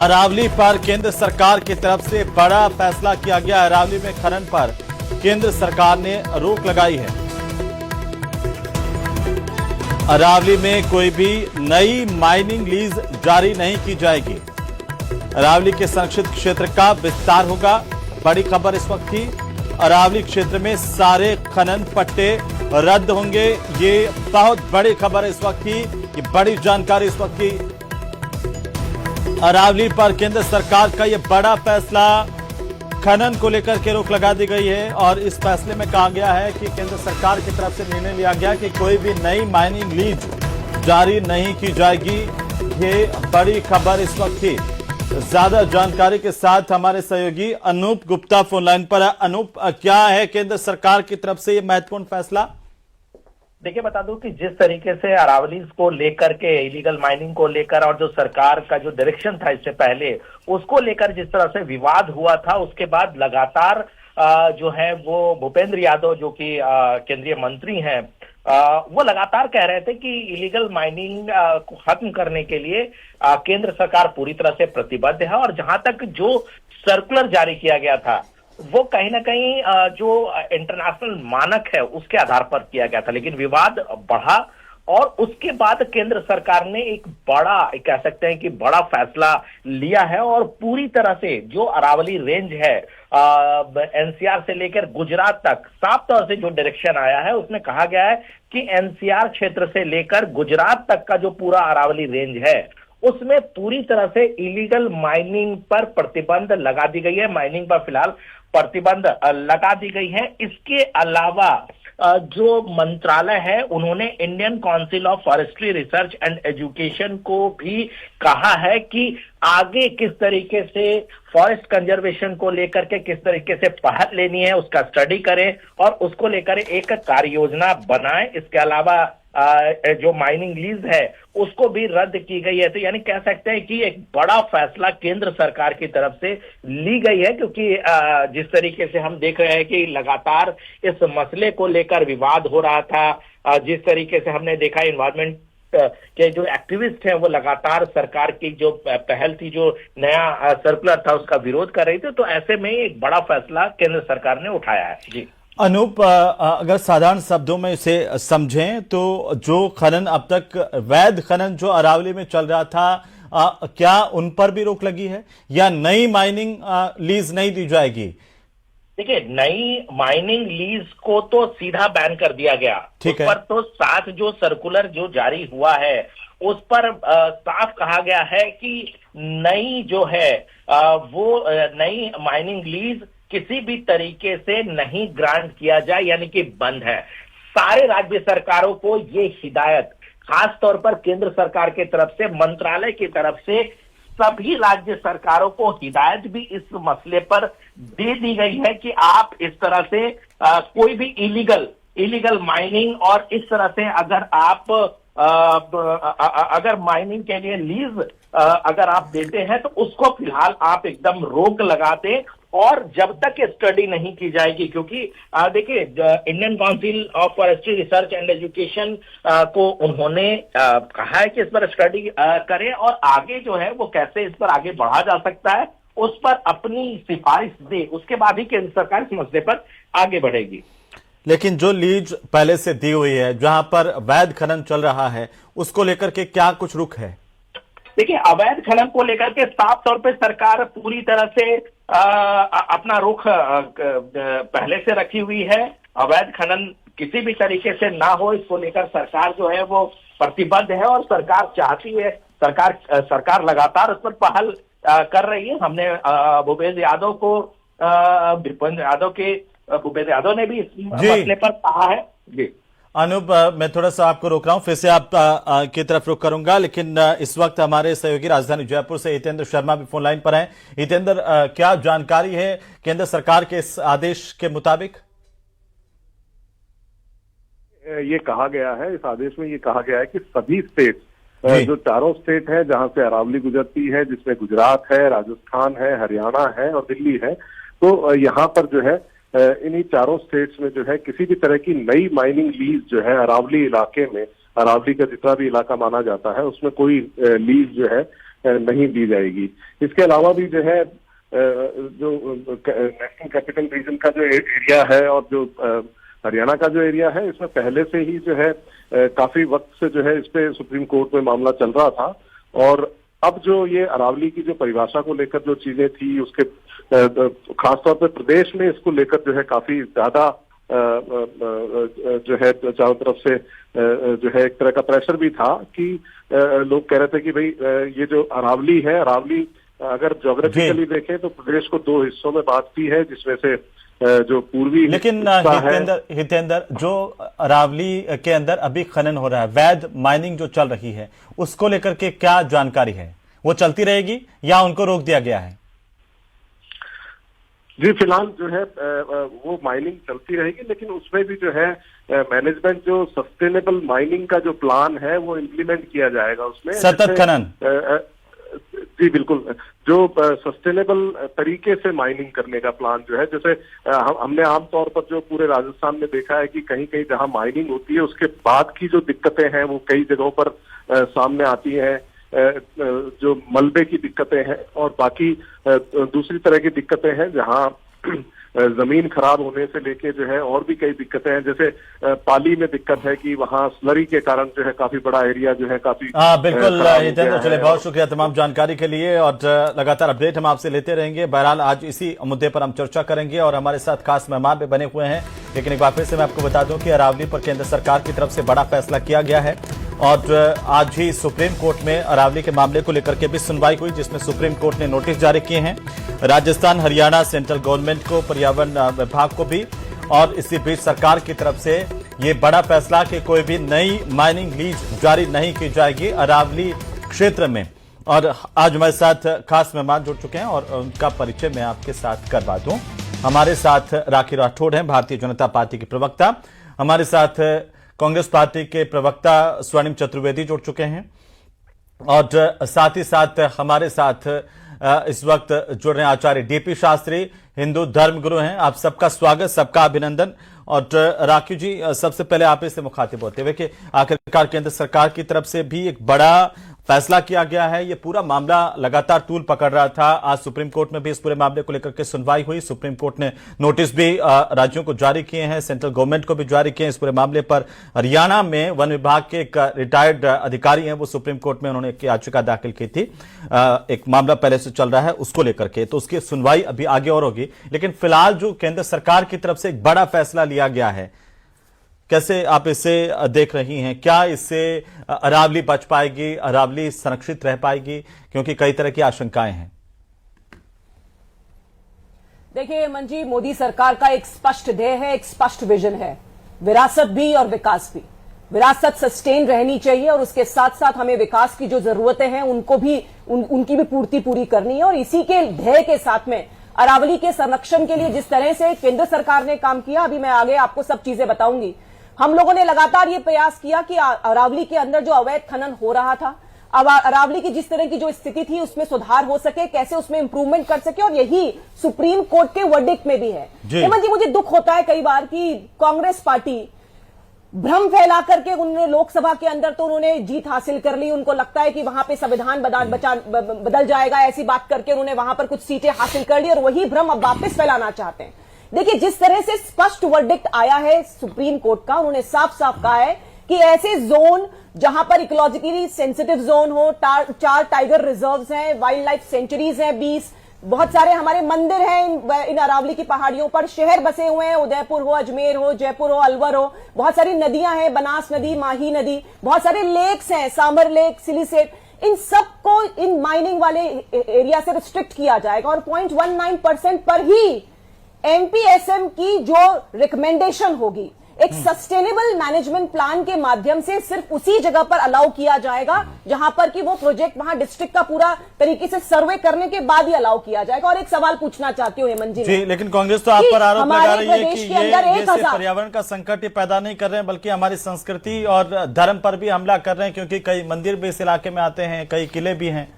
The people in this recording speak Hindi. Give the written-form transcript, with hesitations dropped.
अरावली पर केंद्र सरकार की तरफ से बड़ा फैसला किया गया। अरावली में खनन पर केंद्र सरकार ने रोक लगाई है। अरावली में कोई भी नई माइनिंग लीज जारी नहीं की जाएगी। अरावली के संरक्षित क्षेत्र का विस्तार होगा। बड़ी खबर इस वक्त की, अरावली क्षेत्र में सारे खनन पट्टे रद्द होंगे। ये बहुत बड़ी खबर है इस वक्त की, ये बड़ी जानकारी इस वक्त की। अरावली पर केंद्र सरकार का यह बड़ा फैसला, खनन को लेकर के रोक लगा दी गई है और इस फैसले में कहा गया है कि केंद्र सरकार की तरफ से निर्णय लिया गया कि कोई भी नई माइनिंग लीज जारी नहीं की जाएगी। ये बड़ी खबर इस वक्त थी। ज्यादा जानकारी के साथ हमारे सहयोगी अनूप गुप्ता फोन लाइन पर है। अनूप, क्या है केंद्र सरकार की तरफ से ये महत्वपूर्ण फैसला? देखिए, बता दूं कि जिस तरीके से अरावली को लेकर के इलीगल माइनिंग को लेकर और जो सरकार का जो डायरेक्शन था इससे पहले उसको लेकर जिस तरह से विवाद हुआ था, उसके बाद लगातार जो है वो भूपेंद्र यादव जो कि केंद्रीय मंत्री हैं, वो लगातार कह रहे थे कि इलीगल माइनिंग को खत्म करने के लिए केंद्र सरकार पूरी तरह से प्रतिबद्ध है। और जहां तक जो सर्कुलर जारी किया गया था वो कहीं ना कहीं जो इंटरनेशनल मानक है उसके आधार पर किया गया था, लेकिन विवाद बढ़ा और उसके बाद केंद्र सरकार ने एक बड़ा, कह सकते हैं कि बड़ा फैसला लिया है और पूरी तरह से जो अरावली रेंज है एनसीआर से लेकर गुजरात तक साफ तौर से जो डायरेक्शन आया है उसमें कहा गया है कि एनसीआर क्षेत्र से लेकर गुजरात तक का जो पूरा अरावली रेंज है उसमें पूरी तरह से इलीगल माइनिंग पर प्रतिबंध लगा दी गई है। माइनिंग पर फिलहाल प्रतिबंध लगा दी गई है। इसके अलावा जो मंत्रालय है उन्होंने Indian council of forestry research and education को भी कहा है कि आगे किस तरीके से फॉरेस्ट कंजर्वेशन को लेकर के किस तरीके से पहल लेनी है उसका स्टडी करें और उसको लेकर एक कार्य योजना बनाएं। इसके अलावा जो माइनिंग लीज है उसको भी रद्द की गई है। तो यानी कह सकते हैं कि एक बड़ा फैसला केंद्र सरकार की तरफ से ली गई है, क्योंकि जिस तरीके से हम देख रहे हैं कि लगातार इस मसले को लेकर विवाद हो रहा था। जिस तरीके से हमने देखा एनवायरमेंट के जो एक्टिविस्ट हैं वो लगातार सरकार की जो पहल थी, जो नया सर्कुलर था उसका विरोध कर रही थी। तो ऐसे में एक बड़ा फैसला केंद्र सरकार ने उठाया है। जी अनूप, अगर साधारण शब्दों में इसे समझें तो जो खनन अब तक वैध खनन जो अरावली में चल रहा था, क्या उन पर भी रोक लगी है या नई माइनिंग लीज नहीं दी जाएगी? देखिए, नई माइनिंग लीज को तो सीधा बैन कर दिया गया। उस पर तो साथ जो सर्कुलर जो जारी हुआ है उस पर साफ कहा गया है कि नई जो है वो नई माइनिंग लीज किसी भी तरीके से नहीं ग्रांट किया जाए, यानी कि बंद है। सारे राज्य सरकारों को ये हिदायत, खास तौर पर केंद्र सरकार की तरफ से, मंत्रालय की तरफ से सभी राज्य सरकारों को हिदायत भी इस मसले पर दे दी गई है कि आप इस तरह से कोई भी इलीगल माइनिंग और इस तरह से अगर आप अगर माइनिंग के लिए लीज अगर आप देते हैं तो उसको फिलहाल आप एकदम रोक लगा दें और जब तक स्टडी नहीं की जाएगी, क्योंकि देखिए Indian council of forestry research and education को उन्होंने कहा है कि इस पर स्टडी करें और आगे जो है वो कैसे इस पर आगे बढ़ा जा सकता है उस पर अपनी सिफारिश दे, उसके बाद ही केंद्र सरकार इस मसले पर आगे बढ़ेगी। लेकिन जो लीज पहले से दी हुई है, जहां पर वैध खनन चल रहा है, उसको लेकर के क्या कुछ रुख है? देखिए, अवैध खनन को लेकर के साफ तौर पे सरकार पूरी तरह से अपना रुख पहले से रखी हुई है। अवैध खनन किसी भी तरीके से ना हो, इसको लेकर सरकार जो है वो प्रतिबद्ध है और सरकार चाहती है, सरकार लगातार उस पर पहल कर रही है। हमने भूपेंद्र यादव ने भी इस मसले पर कहा है। जी अनूप, मैं थोड़ा सा आपको रोक रहा हूं, फिर से आप की तरफ रुख करूंगा, लेकिन इस वक्त हमारे सहयोगी राजधानी जयपुर से हितेंद्र शर्मा भी फोन लाइन पर हैं। हितेंद्र, क्या जानकारी है केंद्र सरकार के इस आदेश के मुताबिक? ये कहा गया है, इस आदेश में ये कहा गया है कि सभी स्टेट, जो चारों स्टेट है जहां से अरावली गुजरती है, जिसमें गुजरात है, राजस्थान है, हरियाणा है और दिल्ली है, तो यहाँ पर जो है इन्हीं चारों स्टेट्स में जो है किसी भी तरह की नई माइनिंग लीज जो है अरावली इलाके में, अरावली का जितना भी इलाका माना जाता है उसमें कोई लीज जो है नहीं दी जाएगी। इसके अलावा भी जो है जो नेशनल कैपिटल रीजन का जो एरिया है और जो हरियाणा का जो एरिया है, इसमें पहले से ही जो है काफी वक्त से जो है इस पे सुप्रीम कोर्ट में मामला चल रहा था, और अब जो ये अरावली की जो परिभाषा को लेकर जो चीजें थी, उसके खासतौर पर प्रदेश में इसको लेकर जो है काफी ज्यादा जो है चारों तरफ से जो है एक तरह का प्रेशर भी था कि लोग कह रहे थे कि भाई ये जो अरावली है, अरावली अगर ज्योग्राफिकली देखें तो प्रदेश को दो हिस्सों में बांटती है, जिसमें से जो पूर्वी लेकिन हितेंद्र, जो अरावली के अंदर अभी खनन हो रहा है, वैध माइनिंग जो चल रही है, उसको लेकर के क्या जानकारी है? वो चलती रहेगी या उनको रोक दिया गया है? जी, फिलहाल जो है वो माइनिंग चलती रहेगी, लेकिन उसमें भी जो है मैनेजमेंट जो सस्टेनेबल माइनिंग का जो प्लान है वो इम्प्लीमेंट किया जाएगा उसमें। सतत खनन, जी बिल्कुल, जो सस्टेनेबल तरीके से माइनिंग करने का प्लान जो है, जैसे हमने आमतौर पर जो पूरे राजस्थान में देखा है कि कहीं कहीं जहां माइनिंग होती है उसके बाद की जो दिक्कतें हैं वो कई जगहों पर सामने आती हैं, जो मलबे की दिक्कतें हैं और बाकी दूसरी तरह की दिक्कतें हैं जहां जमीन खराब होने से लेके जो है और भी कई दिक्कतें हैं। जैसे पाली में दिक्कत है कि वहां स्लरी के कारण जो है काफी बड़ा एरिया जो है काफी बिल्कुल हितेंद्र, चले बहुत शुक्रिया तमाम जानकारी के लिए, और लगातार अपडेट हम आपसे लेते रहेंगे। बहरहाल आज इसी मुद्दे पर हम चर्चा करेंगे और हमारे साथ खास मेहमान भी बने हुए हैं। लेकिन एक बार फिर से मैं आपको बता दूं कि अरावली पर केंद्र सरकार की तरफ से बड़ा फैसला किया गया है और आज ही सुप्रीम कोर्ट में अरावली के मामले को लेकर के भी सुनवाई हुई, जिसमें सुप्रीम कोर्ट ने नोटिस जारी किए हैं राजस्थान, हरियाणा, सेंट्रल गवर्नमेंट को, पर्यावरण विभाग को भी। और इसी बीच सरकार की तरफ से ये बड़ा फैसला कि कोई भी नई माइनिंग लीज जारी नहीं की जाएगी अरावली क्षेत्र में। और आज हमारे साथ खास मेहमान जुड़ चुके हैं और उनका परिचय मैं आपके साथ करवा दूं। हमारे साथ राखी राठौड़ हैं, भारतीय जनता पार्टी के प्रवक्ता। हमारे साथ कांग्रेस पार्टी के प्रवक्ता स्वर्णिम चतुर्वेदी जुड़ चुके हैं और साथ ही साथ हमारे साथ इस वक्त जुड़ रहे हैं आचार्य डीपी शास्त्री, हिंदू धर्म गुरु हैं। आप सबका स्वागत, सबका अभिनंदन। और राखी जी, सबसे पहले आप इससे मुखातिब होते हुए कि आखिरकार केंद्र सरकार की तरफ से भी एक बड़ा फैसला किया गया है। ये पूरा मामला लगातार तूल पकड़ रहा था। आज सुप्रीम कोर्ट में भी इस पूरे मामले को लेकर के सुनवाई हुई। सुप्रीम कोर्ट ने नोटिस भी राज्यों को जारी किए हैं, सेंट्रल गवर्नमेंट को भी जारी किए हैं इस पूरे मामले पर। हरियाणा में वन विभाग के एक रिटायर्ड अधिकारी हैं, वो सुप्रीम कोर्ट में उन्होंने एक याचिका दाखिल की थी, एक मामला पहले से चल रहा है उसको लेकर के, तो उसकी सुनवाई अभी आगे और होगी। लेकिन फिलहाल जो केंद्र सरकार की तरफ से एक बड़ा फैसला लिया गया है, कैसे आप इसे देख रही हैं? क्या इससे अरावली बच पाएगी, अरावली संरक्षित रह पाएगी? क्योंकि कई तरह की आशंकाएं हैं। देखिए हेमंत जी, मोदी सरकार का एक स्पष्ट ध्येय है, एक स्पष्ट विजन है, विरासत भी और विकास भी। विरासत सस्टेन रहनी चाहिए और उसके साथ साथ हमें विकास की जो जरूरतें हैं उनको भी उनकी भी पूर्ति पूरी करनी है। और इसी के ध्येय के साथ में अरावली के संरक्षण के लिए जिस तरह से केंद्र सरकार ने काम किया, अभी मैं आगे आपको सब चीजें बताऊंगी। हम लोगों ने लगातार ये प्रयास किया कि अरावली के अंदर जो अवैध खनन हो रहा था, अब अरावली की जिस तरह की जो स्थिति थी उसमें सुधार हो सके, कैसे उसमें इंप्रूवमेंट कर सके, और यही सुप्रीम कोर्ट के वर्डिक्ट में भी है। हेमंत जी, मुझे दुख होता है कई बार कि कांग्रेस पार्टी भ्रम फैला करके उन्होंने लोकसभा के अंदर तो उन्होंने जीत हासिल कर ली, उनको लगता है कि वहां पे संविधान बदल जाएगा, ऐसी बात करके उन्होंने वहां पर कुछ सीटें हासिल कर ली और वही भ्रम अब वापस फैलाना चाहते हैं। देखिए, जिस तरह से स्पष्ट वर्डिक्ट आया है सुप्रीम कोर्ट का, उन्होंने साफ साफ कहा है कि ऐसे जोन जहां पर इकोलॉजिकली सेंसिटिव जोन हो, 4 टाइगर रिजर्व्स हैं, वाइल्ड लाइफ सेंचुरीज हैं 20, बहुत सारे हमारे मंदिर हैं इन अरावली की पहाड़ियों पर, शहर बसे हुए हैं, उदयपुर हो, अजमेर हो, जयपुर हो, अलवर हो, बहुत सारी नदियां हैं, बनास नदी, माही नदी, बहुत सारे लेक्स हैं, सांबर लेक, सिलीसेट, इन सबको इन माइनिंग वाले एरिया से रिस्ट्रिक्ट किया जाएगा। और 0.19% पर ही एमपीएसएम की जो रिकमेंडेशन होगी, एक सस्टेनेबल मैनेजमेंट प्लान के माध्यम से सिर्फ उसी जगह पर अलाउ किया जाएगा जहां पर कि वो प्रोजेक्ट वहां डिस्ट्रिक्ट का पूरा तरीके से सर्वे करने के बाद ही अलाउ किया जाएगा। और एक सवाल पूछना चाहती हूँ हेमंत जी, लेकिन कांग्रेस तो आप पर आरोप लगा रही है कि ये सिर्फ पर्यावरण का संकट ही पैदा नहीं कर रहे हैं, बल्कि हमारी संस्कृति और धर्म पर भी हमला कर रहे हैं, क्योंकि कई मंदिर भी इस इलाके में आते हैं, कई किले भी हैं।